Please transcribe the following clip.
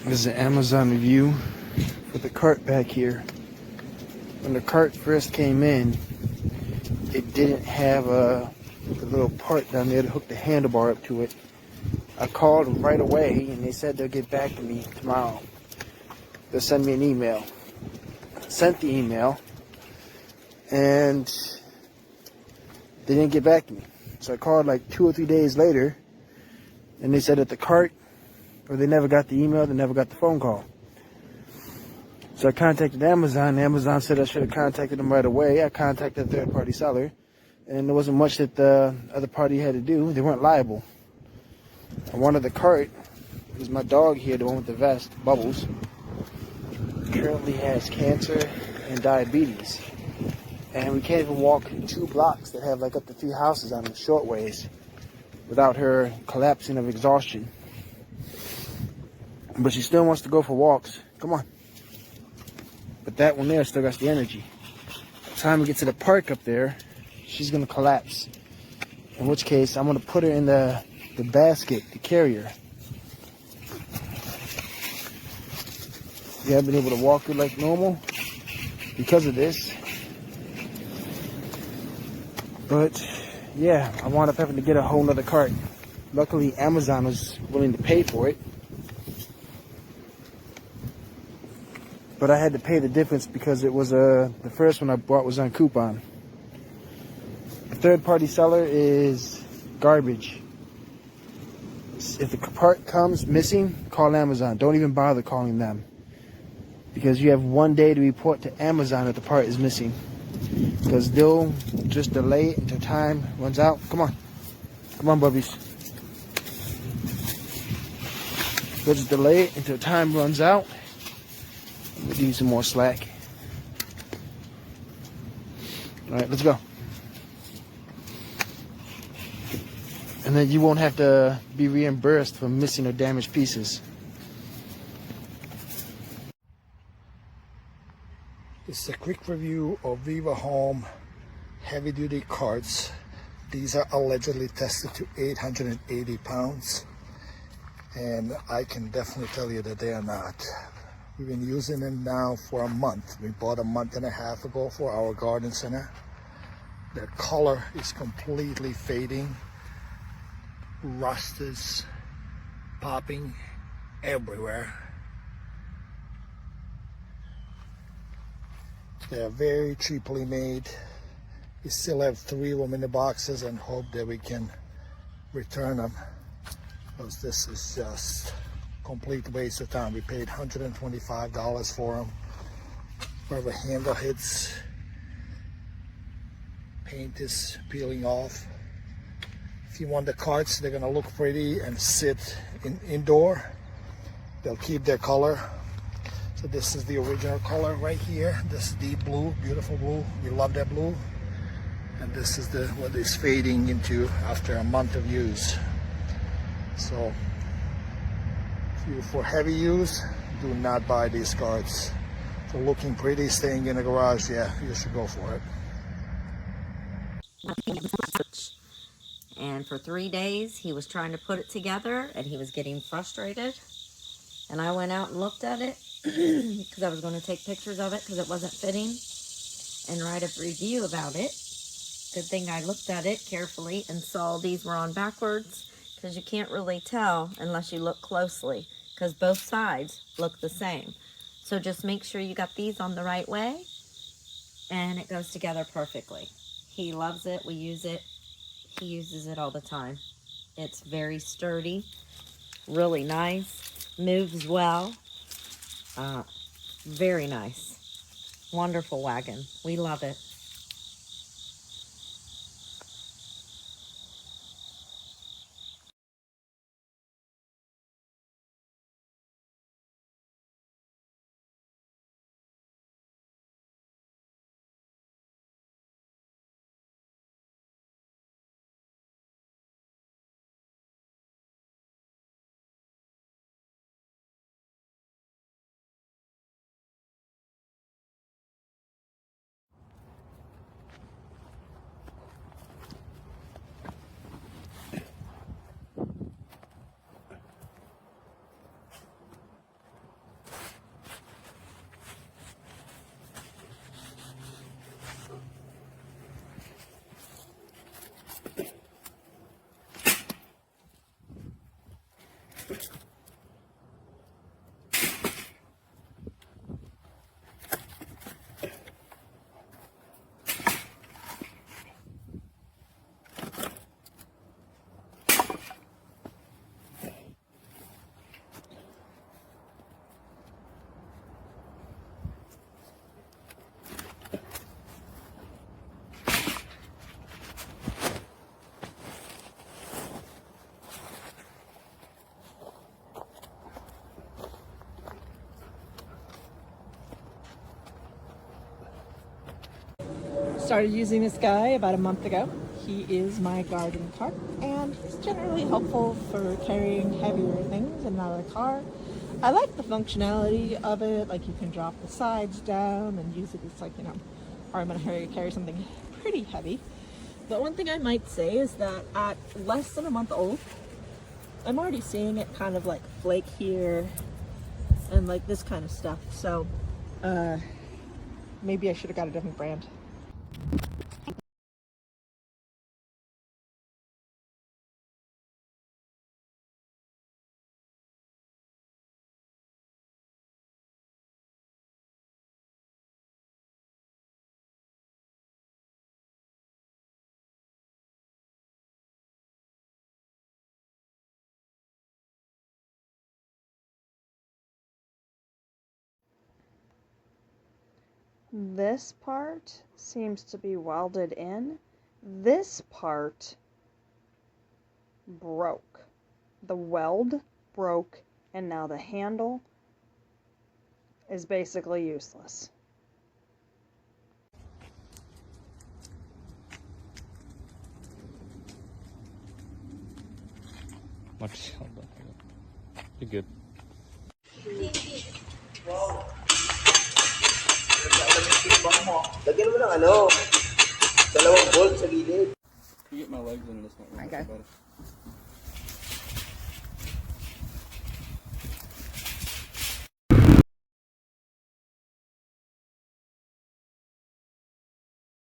This is an Amazon review for the cart back here. When the cart first came in, it didn't have the little part down there to hook the handlebar up to it. I called them right away and they said they'll get back to me tomorrow. They'll send me an email. Sent the email and they didn't get back to me. So I called like 2 or 3 days later and they said that the cart, or they never got the email, they never got the phone call. So I contacted Amazon. Amazon said I should have contacted them right away. I contacted the third-party seller, and there wasn't much that the other party had to do. They weren't liable. I wanted the cart because my dog here, the one with the vest, Bubbles, currently has cancer and diabetes. And we can't even walk 2 blocks that have like up to 3 houses on them short ways without her collapsing of exhaustion. But she still wants to go for walks. Come on. But that one there still got the energy. By the time we get to the park up there, she's going to collapse. In which case, I'm going to put her in the basket, the carrier. We haven't been able to walk her like normal because of this. But, yeah, I wound up having to get a whole nother cart. Luckily, Amazon was willing to pay for it. But I had to pay the difference because it was the first one I bought was on coupon. The third-party seller is garbage. If the part comes missing, call Amazon. Don't even bother calling them. Because you have 1 day to report to Amazon that the part is missing. Because they'll just delay it until time runs out. Come on. Come on, bubbies. They'll just delay it until time runs out. We'll give you some more slack. Alright, let's go. And then you won't have to be reimbursed for missing or damaged pieces. This is a quick review of VIVOHOME heavy duty carts. These are allegedly tested to 880 pounds. And I can definitely tell you that they are not. We've been using them now for a month. We bought a month and a half ago for our garden center. The color is completely fading. Rust is popping everywhere. They are very cheaply made. We still have 3 of them in the boxes and hope that we can return them, because this is just complete waste of time. We paid $125 for them. Where the handle hits, paint is peeling off. If you want the carts, they're gonna look pretty and sit indoor. They'll keep their color. So this is the original color right here. This deep blue, beautiful blue. We love that blue. And this is what is fading into after a month of use. So for heavy use, do not buy these carts. For looking pretty, staying in the garage, yeah, you should go for it. And for 3 days, he was trying to put it together, and he was getting frustrated. And I went out and looked at it, because I was going to take pictures of it, because it wasn't fitting, and write a review about it. Good thing I looked at it carefully and saw these were on backwards, because you can't really tell unless you look closely, because both sides look the same. So just make sure you got these on the right way, and it goes together perfectly. He loves it. We use it. He uses it all the time. It's very sturdy, really nice, moves well. Very nice. Wonderful wagon. We love it. Started using this guy about a month ago. He is my garden cart, and he's generally helpful for carrying heavier things in and out of the car. I like the functionality of it, like you can drop the sides down and use it as like, you know, or I'm gonna carry something pretty heavy. But one thing I might say is that at less than a month old, I'm already seeing it kind of like flake here and like this kind of stuff. So maybe I should have got a different brand. This part seems to be welded in. This part broke. The weld broke, and now the handle is basically useless. You're good. Lagyan mo ng ano, dalawang bolt sa gilid. You get my legs in this one. Okay.